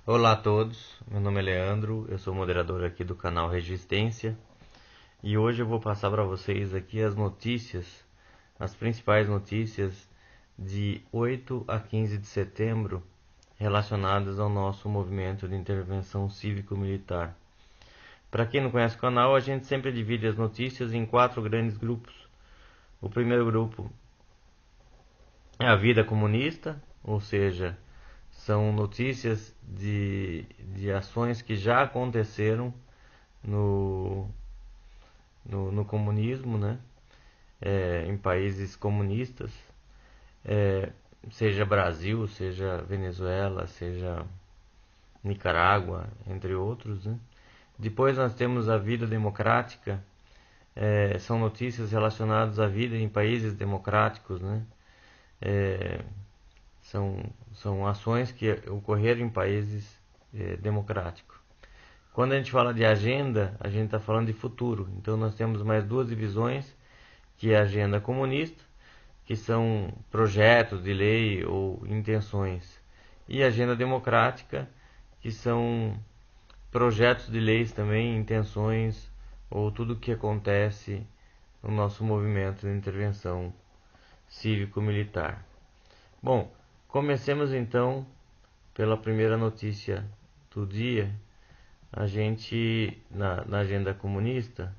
Olá a todos, meu nome é Leandro, eu sou moderador aqui do canal Resistência e hoje eu vou passar para vocês aqui as notícias, as principais notícias de 8 a 15 de setembro relacionadas ao nosso movimento de intervenção cívico-militar. Para quem não conhece o canal, a gente sempre divide as notícias em 4 grandes grupos. O primeiro grupo é a vida comunista, ou seja, são notícias de ações que já aconteceram no, no comunismo, né? Em países comunistas, seja Brasil, seja Venezuela, seja Nicarágua, entre outros, né? Depois nós temos a vida democrática, são notícias relacionadas à vida em países democráticos, né? É, são ações que ocorreram em países democráticos. Quando a gente fala de agenda, a gente está falando de futuro. Então nós temos mais duas divisões, que é a agenda comunista, que são projetos de lei ou intenções, e a agenda democrática, que são projetos de leis também, intenções ou tudo o que acontece no nosso movimento de intervenção cívico-militar. Bom, comecemos então pela primeira notícia do dia. A gente, na agenda comunista,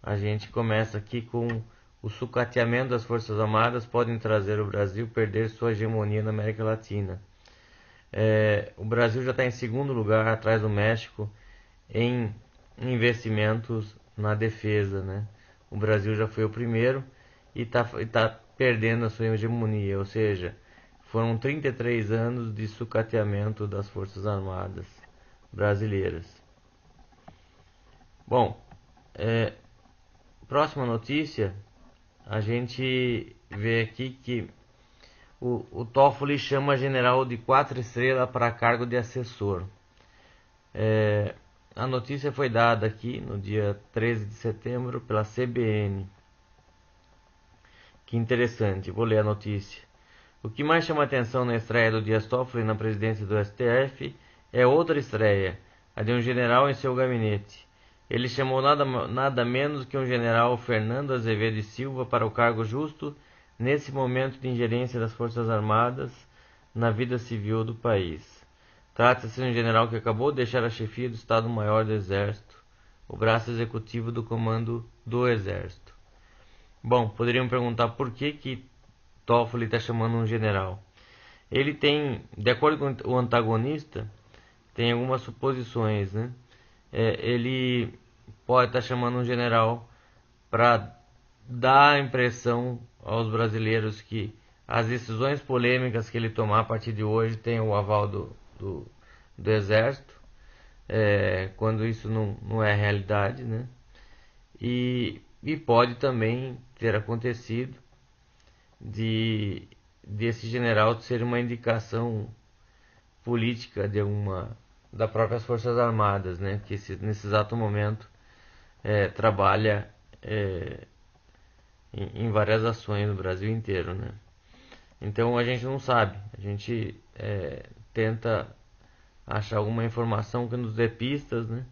a gente começa aqui com o sucateamento das Forças Armadas podem trazer o Brasil perder sua hegemonia na América Latina. O Brasil já está em segundo lugar, atrás do México, em investimentos na defesa, né? O Brasil já foi o primeiro e está perdendo a sua hegemonia, ou seja, foram 33 anos de sucateamento das Forças Armadas brasileiras. Bom, próxima notícia, a gente vê aqui que o Toffoli chama general de 4 estrelas para cargo de assessor. A notícia foi dada aqui no dia 13 de setembro pela CBN. Que interessante, vou ler a notícia. O que mais chama atenção na estreia do Dias Toffoli na presidência do STF é outra estreia, a de um general em seu gabinete. Ele chamou nada menos que um general Fernando Azevedo e Silva para o cargo justo nesse momento de ingerência das Forças Armadas na vida civil do país. Trata-se de um general que acabou de deixar a chefia do Estado-Maior do Exército, o braço executivo do comando do Exército. Bom, poderiam perguntar por que Toffoli está chamando um general. Ele tem, de acordo com o antagonista, tem algumas suposições, né? Ele pode estar chamando um general para dar a impressão aos brasileiros que as decisões polêmicas que ele tomar a partir de hoje têm o aval do Exército, quando isso não é realidade, né? E pode também ter acontecido desse general ser uma indicação política das próprias Forças Armadas, né? Que nesse exato momento trabalha em várias ações no Brasil inteiro, né? Então a gente não sabe, a gente tenta achar alguma informação que nos dê pistas, né?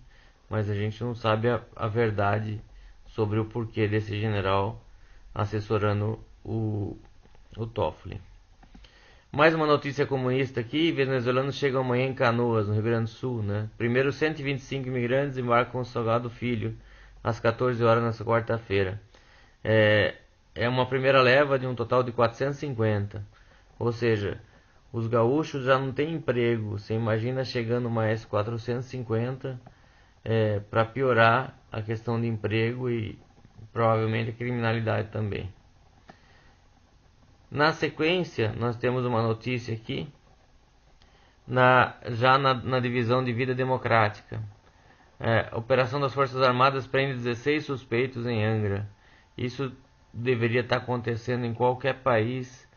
Mas a gente não sabe a verdade sobre o porquê desse general assessorando o Toffoli. Mais uma notícia comunista aqui: venezuelanos chegam amanhã em Canoas, no Rio Grande do Sul, né? Primeiro 125 imigrantes embarcam o Salgado Filho às 14 horas nesta quarta-feira. É uma primeira leva de um total de 450. Ou seja, os gaúchos já não têm emprego. Você imagina chegando mais 450 para piorar a questão de emprego e provavelmente a criminalidade também. Na sequência, nós temos uma notícia aqui, já na divisão de vida democrática. A operação das Forças Armadas prende 16 suspeitos em Angra. Isso deveria estar acontecendo em qualquer país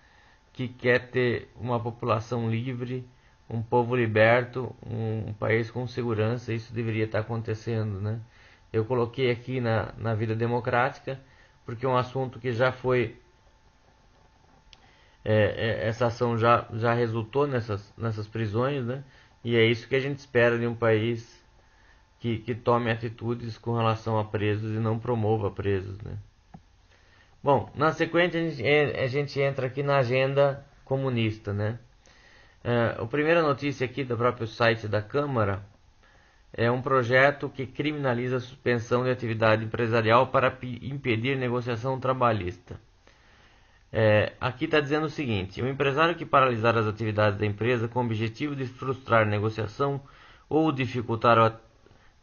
que quer ter uma população livre, um povo liberto, um país com segurança. Isso deveria estar acontecendo, né? Eu coloquei aqui na vida democrática porque é um assunto que já foi essa ação já resultou nessas prisões, né? E é isso que a gente espera de um país que tome atitudes com relação a presos e não promova presos, né? Bom, na sequência a gente entra aqui na agenda comunista, né? A primeira notícia aqui do próprio site da Câmara é um projeto que criminaliza a suspensão de atividade empresarial para impedir negociação trabalhista. Aqui está dizendo o seguinte: o empresário que paralisar as atividades da empresa com o objetivo de frustrar a negociação ou dificultar o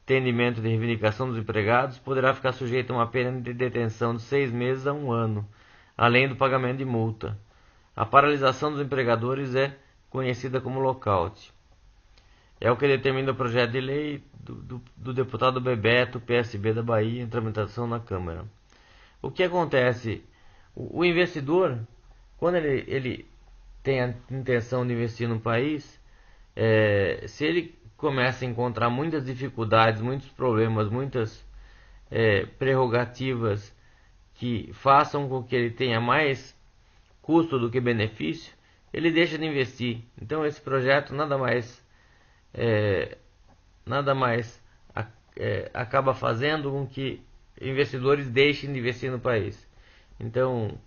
atendimento de reivindicação dos empregados poderá ficar sujeito a uma pena de detenção de 6 meses a 1 ano, além do pagamento de multa. A paralisação dos empregadores é conhecida como lockout. É o que determina o projeto de lei do deputado Bebeto, PSB da Bahia, em tramitação na Câmara. O que acontece? O investidor, quando ele tem a intenção de investir no país, se ele começa a encontrar muitas dificuldades, muitos problemas, muitas prerrogativas que façam com que ele tenha mais custo do que benefício, ele deixa de investir. Então esse projeto nada mais acaba fazendo com que investidores deixem de investir no país. Então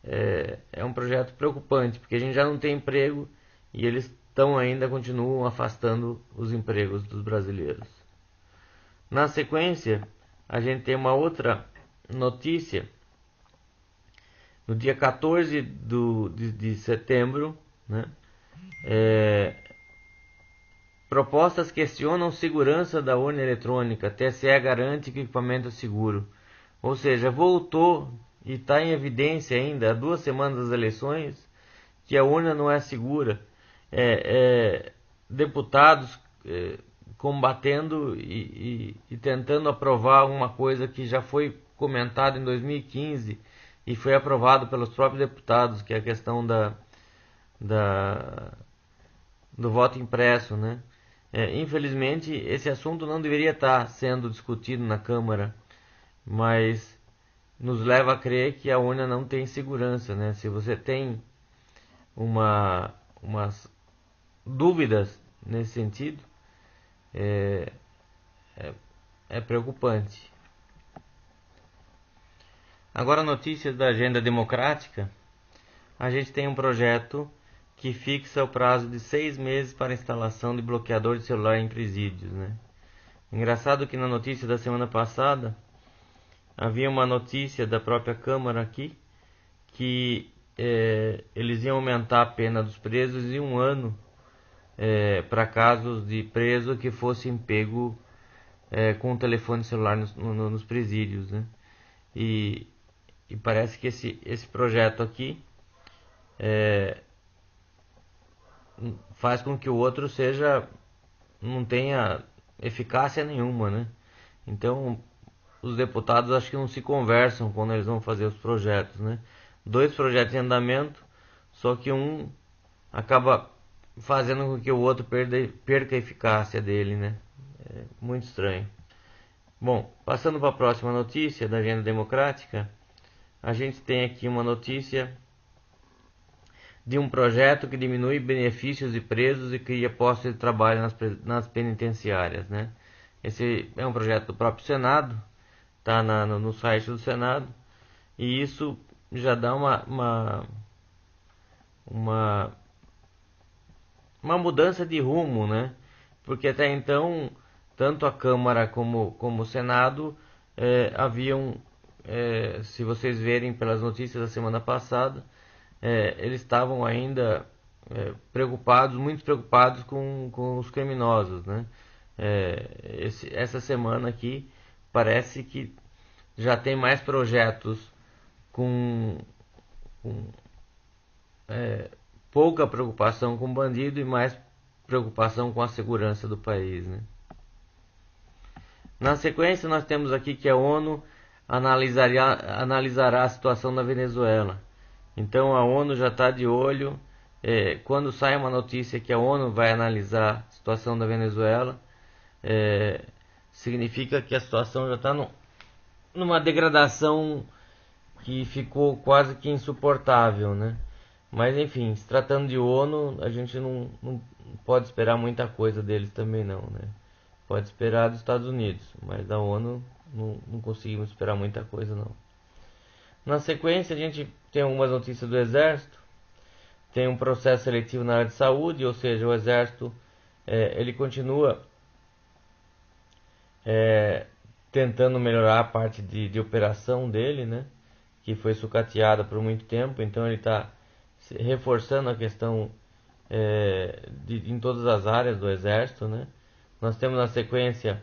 é um projeto preocupante, porque a gente já não tem emprego e eles continuam afastando os empregos dos brasileiros. Na sequência, a gente tem uma outra notícia. No dia 14 de setembro, né, propostas questionam segurança da urna eletrônica. TSE garante que o equipamento é seguro. Ou seja, voltou e está em evidência ainda, há 2 semanas das eleições, que a urna não é segura. Deputados combatendo e tentando aprovar uma coisa que já foi comentada em 2015 e foi aprovado pelos próprios deputados, que é a questão do voto impresso, né? Infelizmente, esse assunto não deveria estar sendo discutido na Câmara, mas nos leva a crer que a urna não tem segurança, né? Se você tem umas dúvidas nesse sentido, é preocupante. Agora, notícias da agenda democrática. A gente tem um projeto que fixa o prazo de 6 meses para a instalação de bloqueador de celular em presídios, né? Engraçado que na notícia da semana passada havia uma notícia da própria Câmara aqui que eles iam aumentar a pena dos presos em 1 ano para casos de preso que fossem pego com o telefone celular nos presídios, né? E parece que esse projeto aqui faz com que o outro não tenha eficácia nenhuma, né? Então os deputados acho que não se conversam quando eles vão fazer os projetos, né? 2 projetos em andamento, só que um acaba fazendo com que o outro perca a eficácia dele, né? É muito estranho. Bom, passando para a próxima notícia da agenda democrática, a gente tem aqui uma notícia de um projeto que diminui benefícios de presos e cria postos de trabalho nas penitenciárias, né? Esse é um projeto do próprio Senado, está no site do Senado, e isso já dá uma mudança de rumo, né? Porque até então, tanto a Câmara como o Senado haviam, se vocês verem pelas notícias da semana passada, eles estavam ainda muito preocupados com os criminosos, né? Essa semana aqui parece que já tem mais projetos com pouca preocupação com o bandido e mais preocupação com a segurança do país, né? Na sequência, nós temos aqui que a ONU analisará a situação na Venezuela. Então a ONU já está de olho. Quando sai uma notícia que a ONU vai analisar a situação da Venezuela, significa que a situação já está numa degradação que ficou quase que insuportável, né? Mas enfim, se tratando de ONU, a gente pode esperar muita coisa deles também não, né? Pode esperar dos Estados Unidos, mas da ONU não conseguimos esperar muita coisa não. Na sequência a gente tem algumas notícias do Exército. Tem um processo seletivo na área de saúde, ou seja, o Exército ele continua tentando melhorar a parte de operação dele, né? Que foi sucateada por muito tempo, então ele está reforçando a questão em todas as áreas do Exército, né? Nós temos na sequência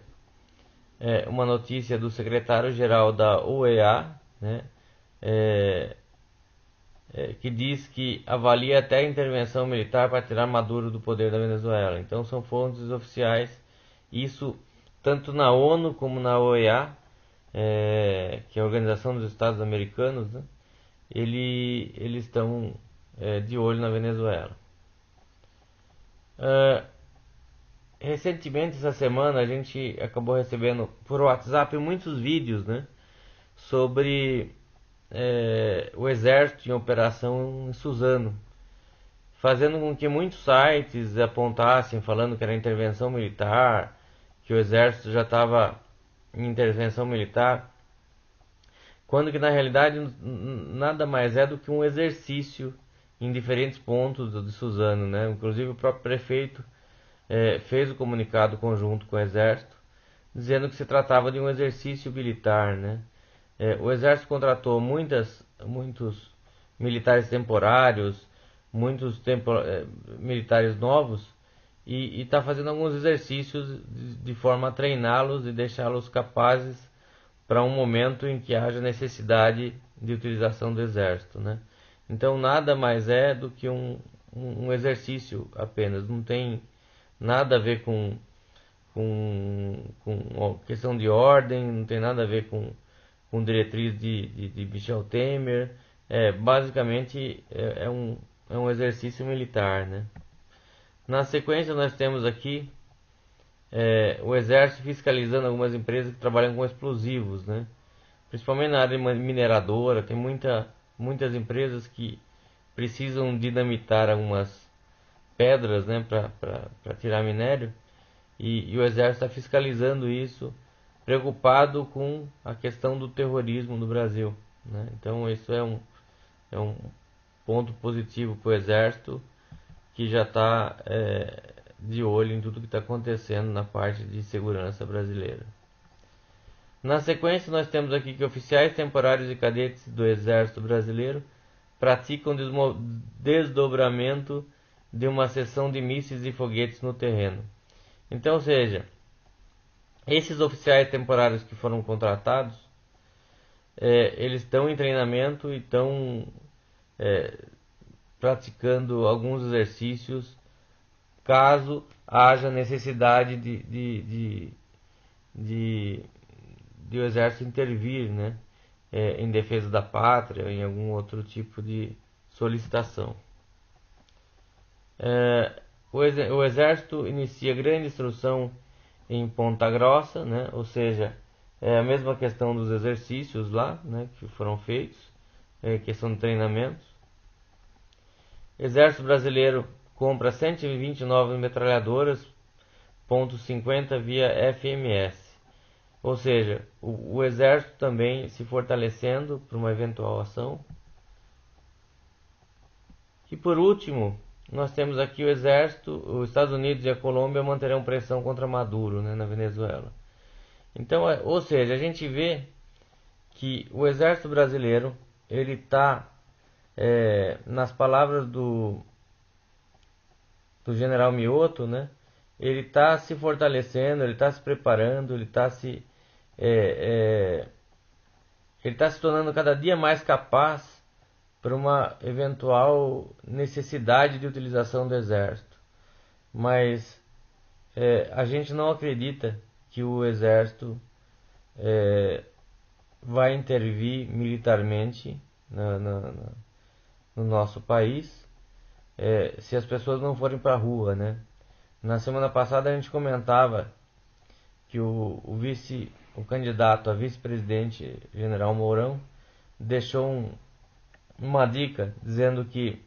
uma notícia do secretário-geral da OEA, né? Que diz que avalia até a intervenção militar para tirar Maduro do poder da Venezuela. Então são fontes oficiais, isso tanto na ONU como na OEA, que é a Organização dos Estados Americanos, né? Eles estão de olho na Venezuela. Recentemente, essa semana, a gente acabou recebendo por WhatsApp muitos vídeos, né, sobre o exército em operação em Suzano, fazendo com que muitos sites apontassem, falando que era intervenção militar, que o exército já estava em intervenção militar, quando que na realidade nada mais é do que um exercício em diferentes pontos de Suzano, né? Inclusive o próprio prefeito fez o comunicado conjunto com o exército, dizendo que se tratava de um exercício militar, né? O exército contratou muitos militares temporários, militares novos, e está fazendo alguns exercícios de forma a treiná-los e deixá-los capazes para um momento em que haja necessidade de utilização do exército, né? Então nada mais é do que um exercício apenas, não tem nada a ver com questão de ordem, não tem nada a ver com diretriz de Michel Temer. Basicamente é um exercício militar, né? Na sequência nós temos aqui o exército fiscalizando algumas empresas que trabalham com explosivos, né? Principalmente na área mineradora, tem muitas empresas que precisam dinamitar algumas pedras, né, para tirar minério, e o exército está fiscalizando isso, preocupado com a questão do terrorismo no Brasil, né? Então isso é um ponto positivo para o exército, que já está de olho em tudo que está acontecendo na parte de segurança brasileira. Na sequência nós temos aqui que oficiais temporários e cadetes do Exército Brasileiro praticam desdobramento de uma seção de mísseis e foguetes no terreno. Então, ou seja, esses oficiais temporários que foram contratados, eles estão em treinamento e estão praticando alguns exercícios caso haja necessidade de o exército intervir, né, em defesa da pátria, em algum outro tipo de solicitação. O exército inicia grande instrução em Ponta Grossa, né, ou seja, é a mesma questão dos exercícios lá, né, que foram feitos, questão de treinamentos. Exército Brasileiro compra 129 metralhadoras .50 via FMS. Ou seja, o exército também se fortalecendo para uma eventual ação. E por último, nós temos aqui o exército, os Estados Unidos e a Colômbia manterão pressão contra Maduro, né, na Venezuela. Então, ou seja, a gente vê que o exército brasileiro, ele está, nas palavras do general Mioto, né, ele está se fortalecendo, ele está se preparando, ele está se tornando cada dia mais capaz para uma eventual necessidade de utilização do exército. Mas a gente não acredita que o exército vai intervir militarmente no nosso país se as pessoas não forem para a rua, né? Na semana passada a gente comentava que o candidato a vice-presidente, general Mourão, deixou uma dica dizendo que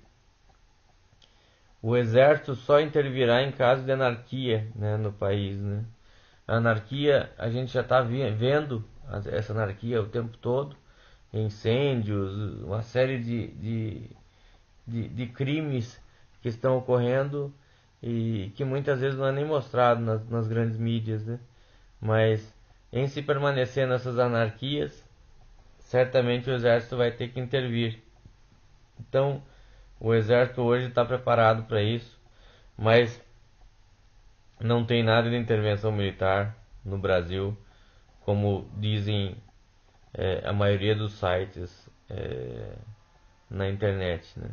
o exército só intervirá em caso de anarquia, né, no país, né? A anarquia, a gente já está vendo essa anarquia o tempo todo, incêndios, uma série de crimes que estão ocorrendo e que muitas vezes não é nem mostrado nas grandes mídias, né? Mas em se permanecer nessas anarquias, certamente o exército vai ter que intervir. Então, o exército hoje está preparado para isso, mas não tem nada de intervenção militar no Brasil, como dizem a maioria dos sites na internet, né?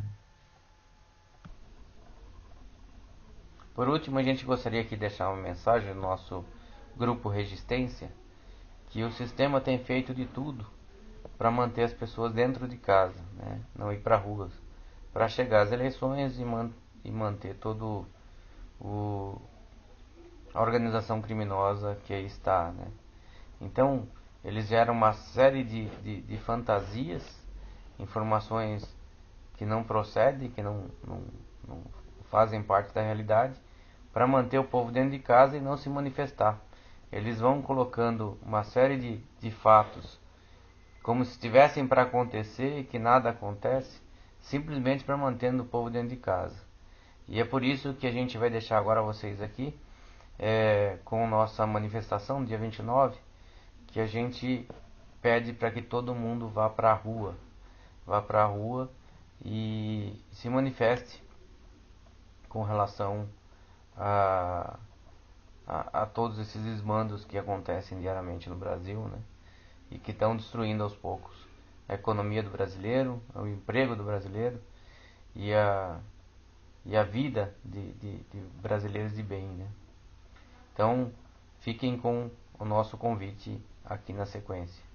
Por último, a gente gostaria aqui de deixar uma mensagem no nosso grupo Resistência, que o sistema tem feito de tudo para manter as pessoas dentro de casa, né? Não ir para ruas, para chegar às eleições e manter todo a organização criminosa que aí está, né? Então, eles geram uma série de fantasias, informações que não procedem, que não fazem parte da realidade, para manter o povo dentro de casa e não se manifestar. Eles vão colocando uma série de fatos como se estivessem para acontecer e que nada acontece, simplesmente para manter o povo dentro de casa. E é por isso que a gente vai deixar agora vocês aqui com nossa manifestação, dia 29, que a gente pede para que todo mundo vá para a rua e se manifeste com relação a todos esses desmandos que acontecem diariamente no Brasil, né? E que estão destruindo aos poucos a economia do brasileiro, o emprego do brasileiro e a vida de brasileiros de bem, né? Então, fiquem com o nosso convite aqui na sequência.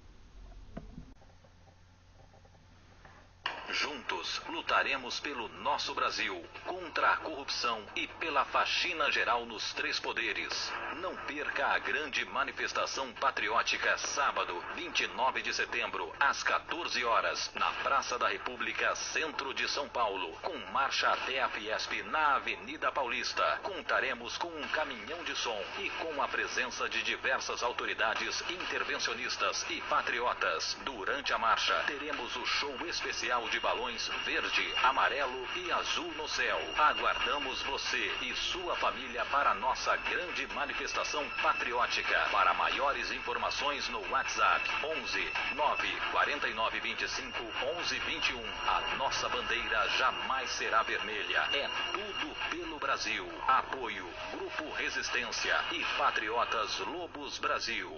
Juntos lutaremos pelo nosso Brasil, contra a corrupção e pela faxina geral nos três poderes. Não perca a grande manifestação patriótica sábado, 29 de setembro, às 14 horas, na Praça da República, centro de São Paulo, com marcha até a Fiesp na Avenida Paulista. Contaremos com um caminhão de som e com a presença de diversas autoridades intervencionistas e patriotas. Durante a marcha, teremos o show especial de balões verde, amarelo e azul no céu. Aguardamos você e sua família para a nossa grande manifestação patriótica. Para maiores informações no WhatsApp 11 9 49 25 11 21. A nossa bandeira jamais será vermelha. É tudo pelo Brasil. Apoio Grupo Resistência e Patriotas Lobos Brasil.